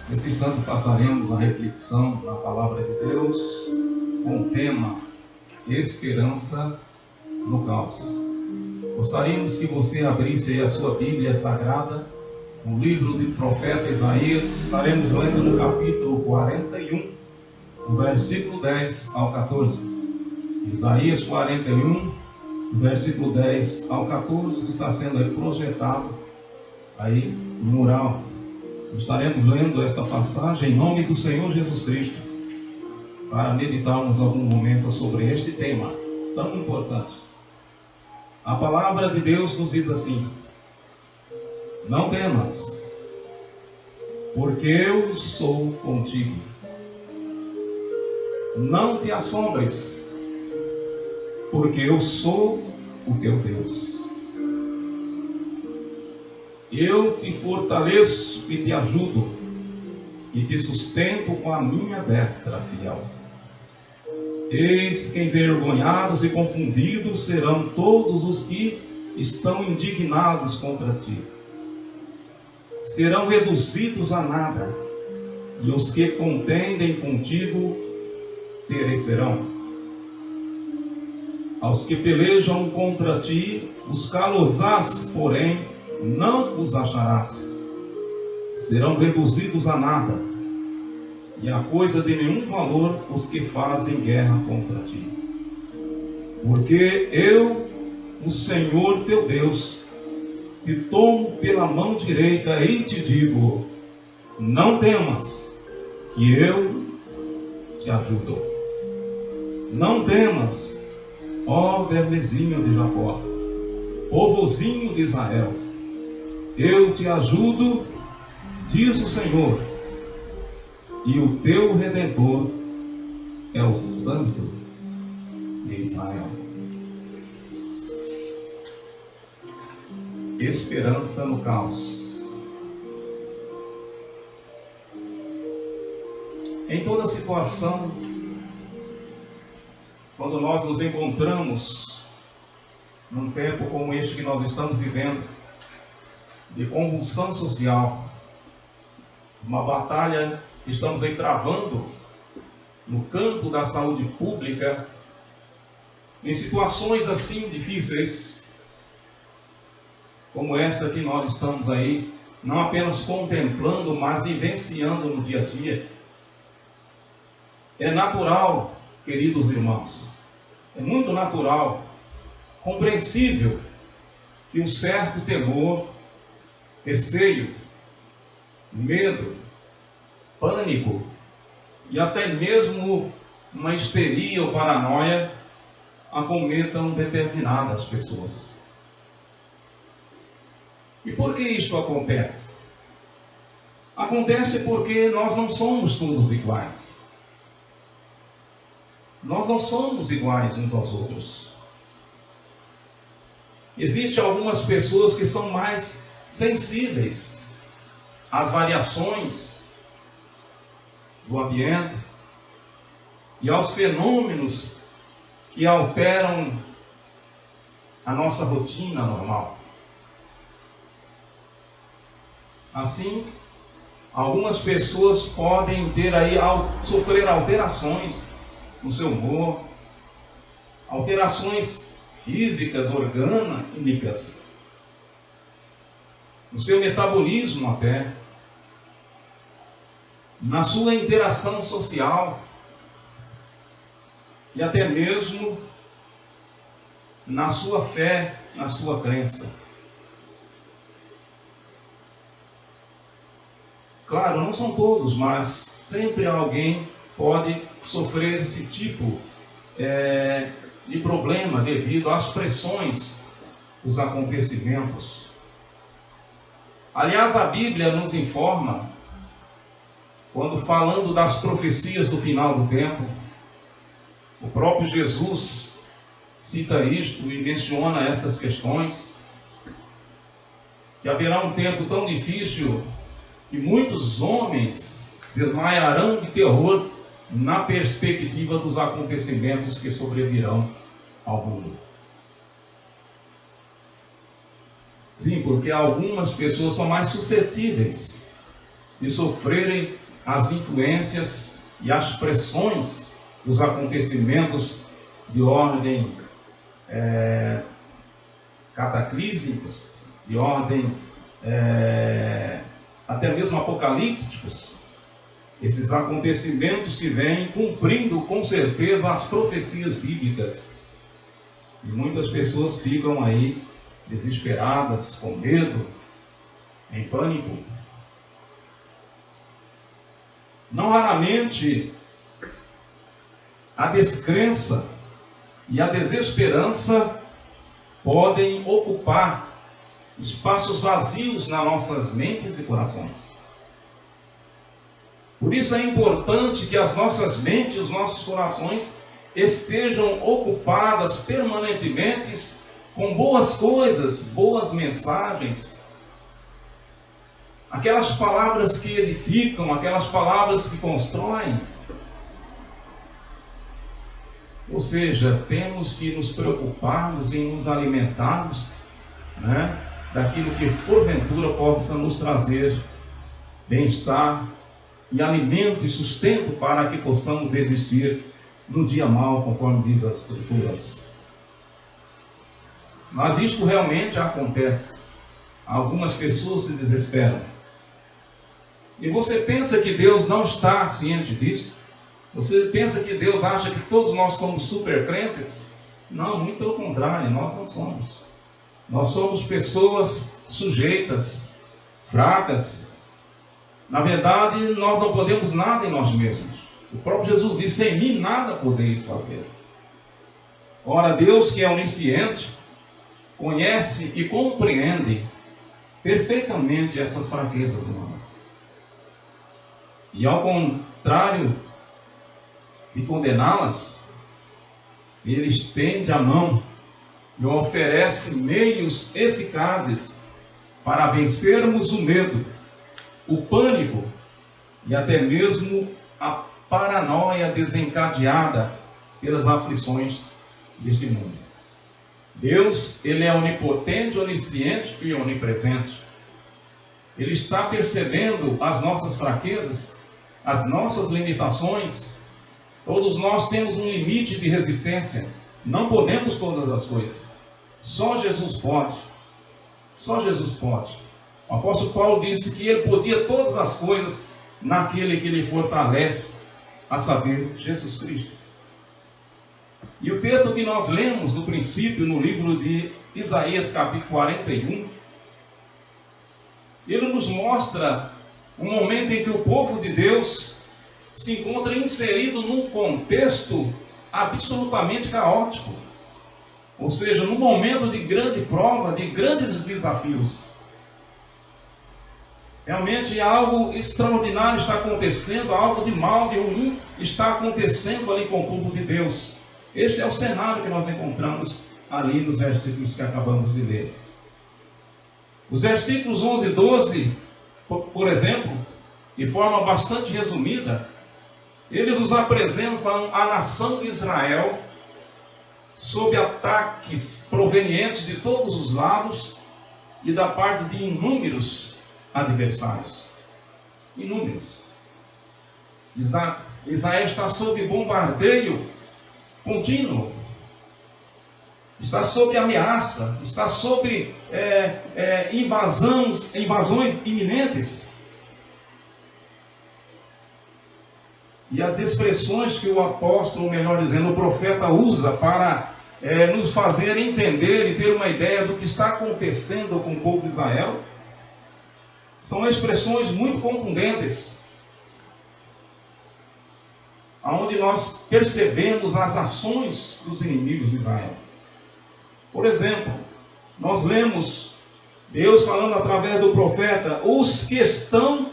Nesse instante passaremos a reflexão na palavra de Deus com o tema Esperança no Caos. Gostaríamos que você abrisse aí a sua Bíblia Sagrada, no livro do profeta Isaías. Estaremos lendo no capítulo 41, do versículo 10 ao 14. Isaías 41, do versículo 10 ao 14, está sendo aí projetado aí no mural. Estaremos lendo esta passagem em nome do Senhor Jesus Cristo, para meditarmos algum momento sobre este tema tão importante. A palavra de Deus nos diz assim: não temas, porque eu sou contigo. Não te assombres, porque eu sou o teu Deus. Eu te fortaleço e te ajudo, e te sustento com a minha destra fiel. Eis que envergonhados e confundidos serão todos os que estão indignados contra ti. Serão reduzidos a nada, e os que contendem contigo perecerão. Aos que pelejam contra ti, buscá-los-ás, porém não os acharás. Serão reduzidos a nada, e a coisa de nenhum valor os que fazem guerra contra ti. Porque eu, o Senhor teu Deus, te tomo pela mão direita e te digo: não temas, que eu te ajudo. Não temas, ó vermezinho de Jacó, povozinho de Israel. Eu te ajudo, diz o Senhor, e o teu Redentor é o Santo de Israel. Esperança no caos. Em toda situação, quando nós nos encontramos num tempo como este que nós estamos vivendo, de convulsão social, uma batalha que estamos aí travando no campo da saúde pública, em situações assim difíceis, como esta que nós estamos aí, não apenas contemplando, mas vivenciando no dia a dia. É natural, queridos irmãos, é muito natural, compreensível, que um certo temor, receio, medo, pânico e até mesmo uma histeria ou paranoia acometam determinadas pessoas. E por que isto acontece? Acontece porque nós não somos todos iguais. Nós não somos iguais uns aos outros. Existem algumas pessoas que são mais sensíveis às variações do ambiente e aos fenômenos que alteram a nossa rotina normal. Assim, algumas pessoas podem ter aí, sofrer alterações no seu humor, alterações físicas, orgânicas, no seu metabolismo até, na sua interação social e até mesmo na sua fé, na sua crença. Claro, não são todos, mas sempre alguém pode sofrer esse tipo de problema devido às pressões dos acontecimentos. Aliás, a Bíblia nos informa, quando falando das profecias do final do tempo, o próprio Jesus cita isto e menciona essas questões, que haverá um tempo tão difícil que muitos homens desmaiarão de terror na perspectiva dos acontecimentos que sobrevirão ao mundo. Sim, porque algumas pessoas são mais suscetíveis de sofrerem as influências e as pressões dos acontecimentos de ordem cataclísmicos, de ordem até mesmo apocalípticos. Esses acontecimentos que vêm cumprindo com certeza as profecias bíblicas. E muitas pessoas ficam aí desesperadas, com medo, em pânico. Não raramente a descrença e a desesperança podem ocupar espaços vazios nas nossas mentes e corações. Por isso é importante que as nossas mentes e os nossos corações estejam ocupadas permanentemente com boas coisas, boas mensagens, aquelas palavras que edificam, aquelas palavras que constroem. Ou seja, temos que nos preocuparmos em nos alimentarmos, daquilo que porventura possa nos trazer bem-estar e alimento e sustento para que possamos existir no dia mau, conforme diz as Escrituras. Mas isto realmente acontece. Algumas pessoas se desesperam. E você pensa que Deus não está ciente disso? Você pensa que Deus acha que todos nós somos super crentes? Não, muito pelo contrário, nós não somos. Nós somos pessoas sujeitas, fracas. Na verdade, nós não podemos nada em nós mesmos. O próprio Jesus disse: sem mim nada podeis fazer. Ora, Deus, que é onisciente, conhece e compreende perfeitamente essas fraquezas humanas. E ao contrário de condená-las, Ele estende a mão e oferece meios eficazes para vencermos o medo, o pânico e até mesmo a paranoia desencadeada pelas aflições deste mundo. Deus, Ele é onipotente, onisciente e onipresente. Ele está percebendo as nossas fraquezas, as nossas limitações. Todos nós temos um limite de resistência. Não podemos todas as coisas. Só Jesus pode. Só Jesus pode. O apóstolo Paulo disse que ele podia todas as coisas naquele que lhe fortalece, a saber, Jesus Cristo. E o texto que nós lemos no princípio, no livro de Isaías, capítulo 41, ele nos mostra um momento em que o povo de Deus se encontra inserido num contexto absolutamente caótico. Ou seja, num momento de grande prova, de grandes desafios. Realmente algo extraordinário está acontecendo, algo de mal, de ruim está acontecendo ali com o povo de Deus. Este é o cenário que nós encontramos ali nos versículos que acabamos de ler. Os versículos 11 e 12, por exemplo, de forma bastante resumida, eles nos apresentam a nação de Israel sob ataques provenientes de todos os lados e da parte de inúmeros adversários. Inúmeros. Israel está sob bombardeio contínuo, está sob ameaça, está sob invasões iminentes. E as expressões que o apóstolo, melhor dizendo, o profeta usa para nos fazer entender e ter uma ideia do que está acontecendo com o povo de Israel, são expressões muito contundentes, onde nós percebemos as ações dos inimigos de Israel. Por exemplo, nós lemos Deus falando através do profeta: os que estão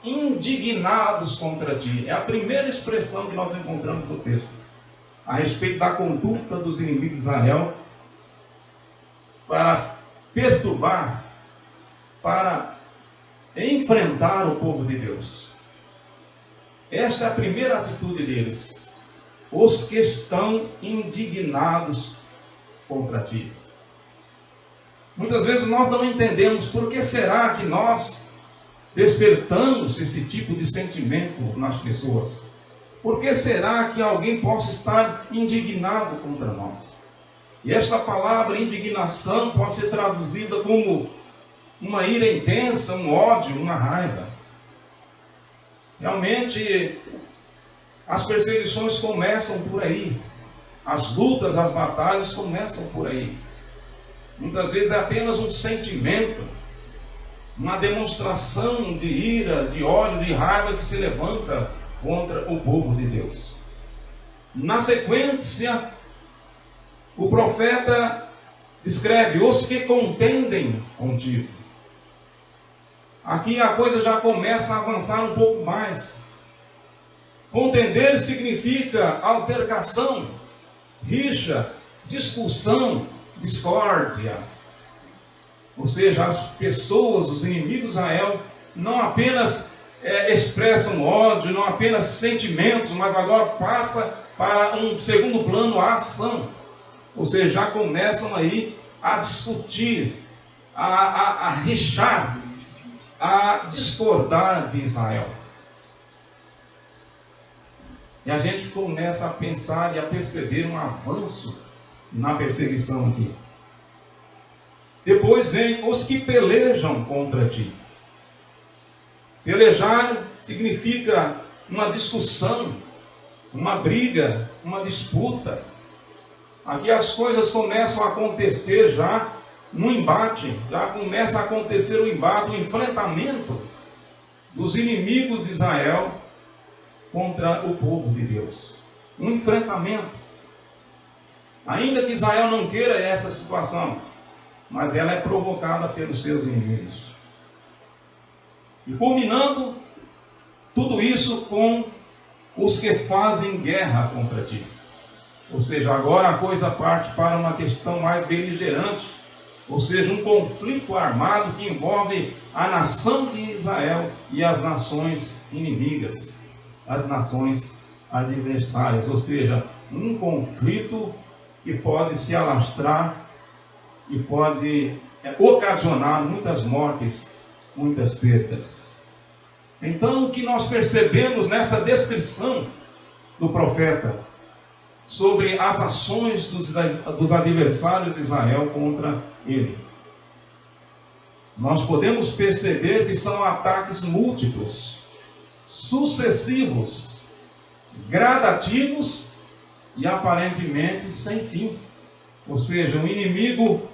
indignados contra ti. É a primeira expressão que nós encontramos no texto, a respeito da conduta dos inimigos de Israel, para perturbar, para enfrentar o povo de Deus. Esta é a primeira atitude deles. Os que estão indignados contra ti. Muitas vezes nós não entendemos por que será que nós despertamos esse tipo de sentimento nas pessoas? Por que será que alguém possa estar indignado contra nós? E esta palavra indignação pode ser traduzida como uma ira intensa, um ódio, uma raiva. Realmente, as perseguições começam por aí. As lutas, as batalhas começam por aí. Muitas vezes é apenas um sentimento, uma demonstração de ira, de ódio, de raiva que se levanta contra o povo de Deus. Na sequência, o profeta descreve os que contendem contigo. Aqui a coisa já começa a avançar um pouco mais. Contender significa altercação, rixa, discussão, discórdia. Ou seja, as pessoas, os inimigos de Israel, não apenas expressam ódio, não apenas sentimentos, mas agora passa para um segundo plano a ação. Ou seja, já começam aí a discutir, a rixar, a discordar de Israel. E a gente começa a pensar e a perceber um avanço na perseguição aqui. Depois vem os que pelejam contra ti. Pelejar significa uma discussão, uma briga, uma disputa. Aqui as coisas começam a acontecer já no embate, já começa a acontecer o embate, o enfrentamento dos inimigos de Israel contra o povo de Deus. Um enfrentamento. Ainda que Israel não queira essa situação, mas ela é provocada pelos seus inimigos. E culminando tudo isso com os que fazem guerra contra ti. Ou seja, agora a coisa parte para uma questão mais beligerante, ou seja, um conflito armado que envolve a nação de Israel e as nações inimigas, as nações adversárias, ou seja, um conflito que pode se alastrar e pode ocasionar muitas mortes, muitas perdas. Então, o que nós percebemos nessa descrição do profeta sobre as ações dos adversários de Israel contra ele, nós podemos perceber que são ataques múltiplos, sucessivos, gradativos e aparentemente sem fim. Ou seja, o inimigo,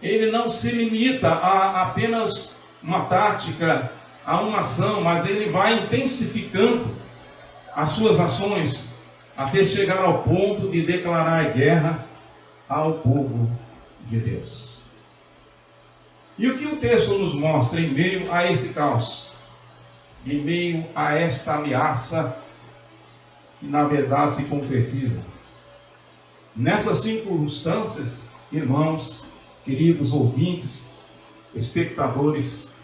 ele não se limita a apenas uma tática, a uma ação, mas ele vai intensificando as suas ações até chegar ao ponto de declarar guerra ao povo de Deus. E o que o texto nos mostra em meio a esse caos, em meio a esta ameaça que na verdade se concretiza? Nessas circunstâncias, irmãos, queridos ouvintes, espectadores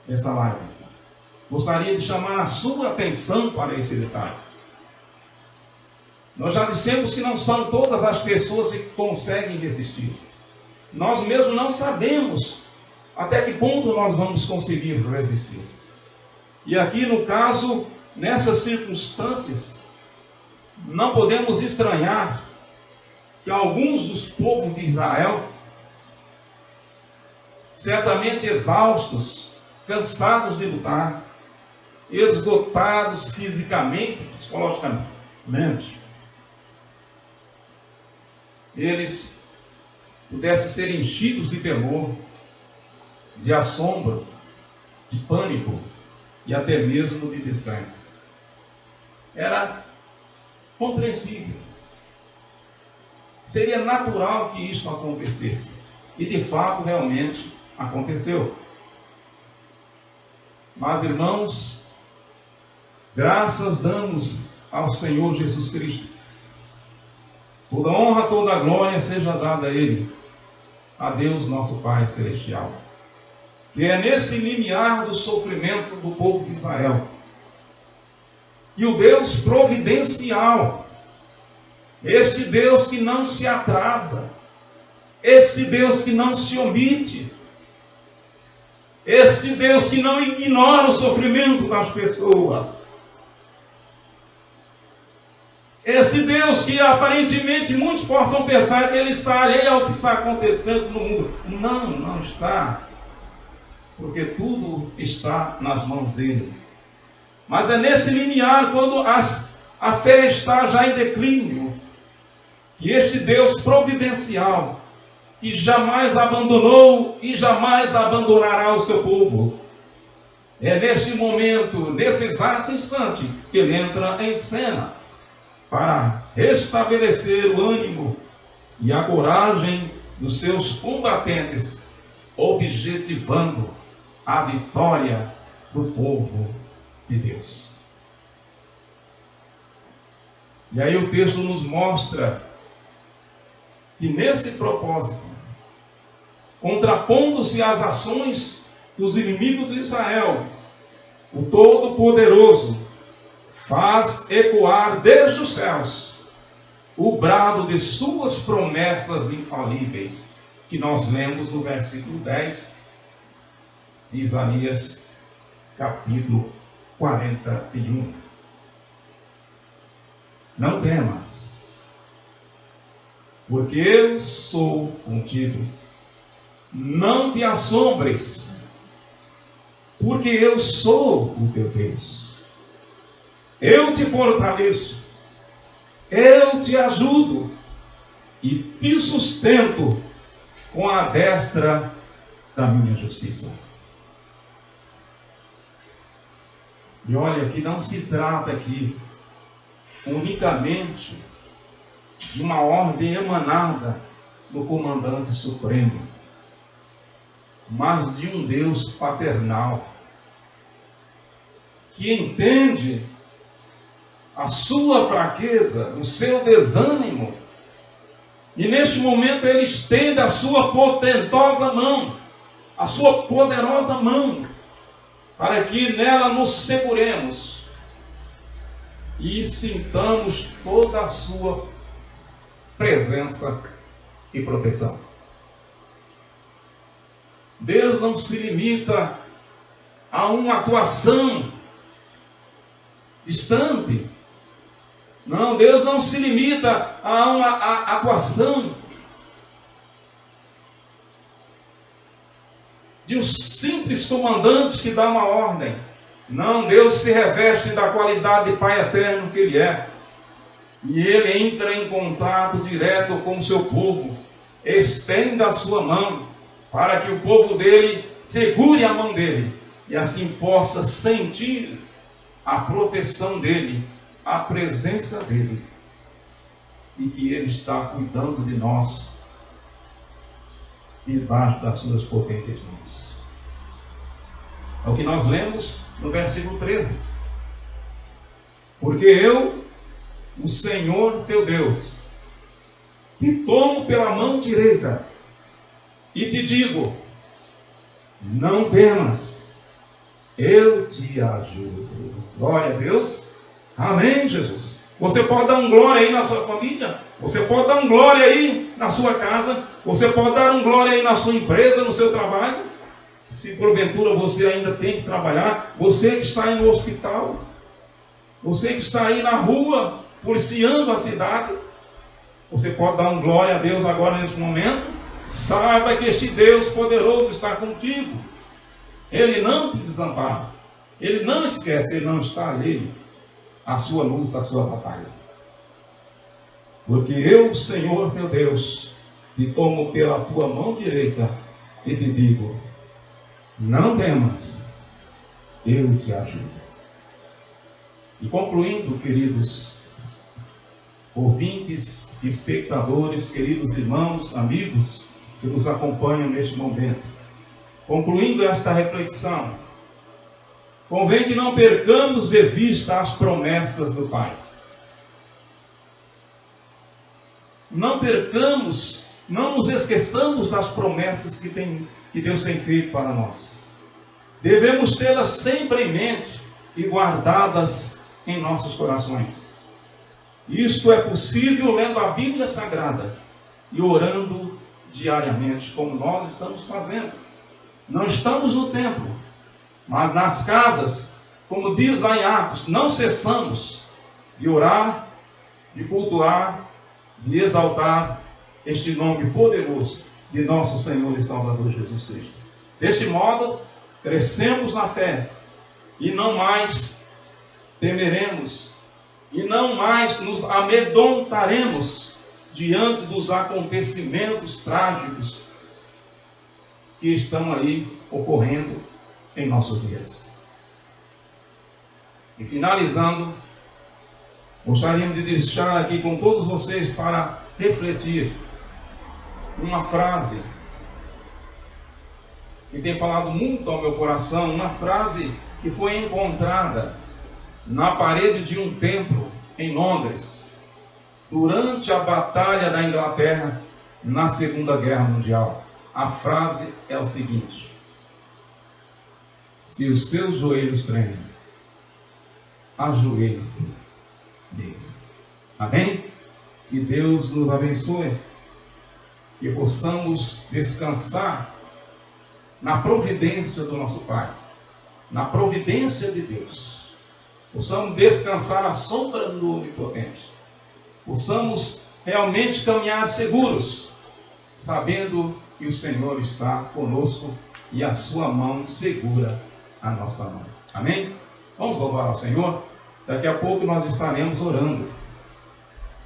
dessa live, gostaria de chamar a sua atenção para esse detalhe. Nós já dissemos que não são todas as pessoas que conseguem resistir. Nós mesmos não sabemos até que ponto nós vamos conseguir resistir. E aqui no caso, nessas circunstâncias, não podemos estranhar que alguns dos povos de Israel, certamente exaustos, cansados de lutar, esgotados fisicamente, psicologicamente, eles pudessem ser enchidos de temor, de assombro, de pânico e até mesmo de descanso. Era compreensível. Seria natural que isto acontecesse. E de fato, realmente, aconteceu. Mas, irmãos, graças damos ao Senhor Jesus Cristo. Toda honra, toda glória seja dada a Ele, a Deus nosso Pai Celestial. Que é nesse limiar do sofrimento do povo de Israel que o Deus providencial, este Deus que não se atrasa, este Deus que não se omite, Esse Deus que não ignora o sofrimento das pessoas. Esse Deus que aparentemente muitos possam pensar que Ele está alheio ao que está acontecendo no mundo. Não, não está. Porque tudo está nas mãos dEle. Mas é nesse limiar, quando a fé está já em declínio, que este Deus providencial, que jamais abandonou e jamais abandonará o seu povo, é neste momento, nesse exato instante, que Ele entra em cena para restabelecer o ânimo e a coragem dos seus combatentes, objetivando a vitória do povo de Deus. E aí o texto nos mostra que nesse propósito, contrapondo-se às ações dos inimigos de Israel, o Todo-Poderoso faz ecoar desde os céus o brado de suas promessas infalíveis, que nós lemos no versículo 10 de Isaías, capítulo 41. Não temas, porque eu sou contigo. Não te assombres, porque eu sou o teu Deus. Eu te fortaleço, eu te ajudo e te sustento com a destra da minha justiça. E olha que não se trata aqui unicamente de uma ordem emanada do comandante supremo, mas de um Deus paternal, que entende a sua fraqueza, o seu desânimo, e neste momento Ele estende a sua potentosa mão, a sua poderosa mão, para que nela nos seguremos e sintamos toda a sua presença e proteção. Deus não se limita a uma atuação distante. Não, Deus não se limita a uma atuação de um simples comandante que dá uma ordem. Não, Deus se reveste da qualidade de Pai eterno que Ele é. E Ele entra em contato direto com o seu povo. Estenda a sua mão para que o povo dele segure a mão dele. E assim possa sentir a proteção dele, a presença dele. E que Ele está cuidando de nós debaixo das suas potentes mãos. É o que nós lemos no versículo 13. Porque eu, o Senhor teu Deus, te tomo pela mão direita e te digo: não temas, eu te ajudo. Glória a Deus. Amém, Jesus. Você pode dar um glória aí na sua família, você pode dar um glória aí na sua casa, você pode dar um glória aí na sua empresa, no seu trabalho. Se porventura você ainda tem que trabalhar, você que está aí no hospital, você que está aí na rua, policiando a cidade, você pode dar um glória a Deus agora nesse momento. Saiba que este Deus poderoso está contigo. Ele não te desampara, Ele não esquece, Ele não está alheio à sua luta, à sua batalha. Porque eu, Senhor teu Deus, te tomo pela tua mão direita e te digo: não temas, eu te ajudo. E concluindo, queridos ouvintes, espectadores, queridos irmãos, amigos que nos acompanham neste momento, concluindo esta reflexão, convém que não percamos de vista as promessas do Pai. Não percamos, não nos esqueçamos das promessas que Deus tem feito para nós. Devemos tê-las sempre em mente e guardadas em nossos corações. Isto é possível lendo a Bíblia Sagrada e orando diariamente, como nós estamos fazendo. Não estamos no templo, mas nas casas, como diz lá em Atos, não cessamos de orar, de cultuar, de exaltar este nome poderoso de nosso Senhor e Salvador Jesus Cristo. Deste modo, crescemos na fé e não mais temeremos e não mais nos amedrontaremos diante dos acontecimentos trágicos que estão aí ocorrendo em nossos dias. E finalizando, gostaríamos de deixar aqui com todos vocês para refletir uma frase que tem falado muito ao meu coração, uma frase que foi encontrada na parede de um templo em Londres, durante a Batalha da Inglaterra na Segunda Guerra Mundial. A frase é o seguinte: se os seus joelhos tremem, ajoelhe-se deles. Amém? Que Deus nos abençoe, que possamos descansar na providência do nosso Pai, na providência de Deus. Possamos descansar à sombra do Onipotente. Possamos realmente caminhar seguros, sabendo que o Senhor está conosco e a sua mão segura a nossa mão. Amém? Vamos louvar ao Senhor. Daqui a pouco nós estaremos orando.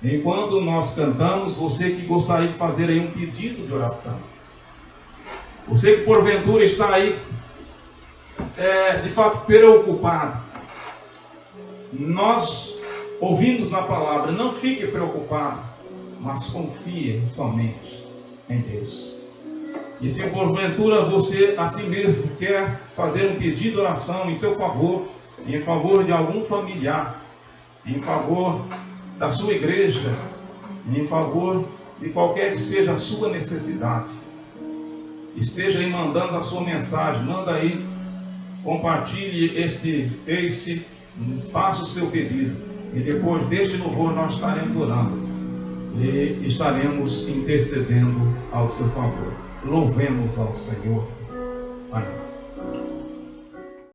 Enquanto nós cantamos, você que gostaria de fazer aí um pedido de oração, você que porventura está aí de fato preocupado, nós ouvimos na palavra: não fique preocupado, mas confie somente em Deus. E se porventura você assim mesmo quer fazer um pedido de oração em seu favor, em favor de algum familiar, em favor da sua igreja, em favor de qualquer que seja a sua necessidade, esteja aí mandando a sua mensagem, manda aí, compartilhe este Face, faça o seu pedido, e depois deste louvor nós estaremos orando e estaremos intercedendo ao seu favor. Louvemos ao Senhor. Amém.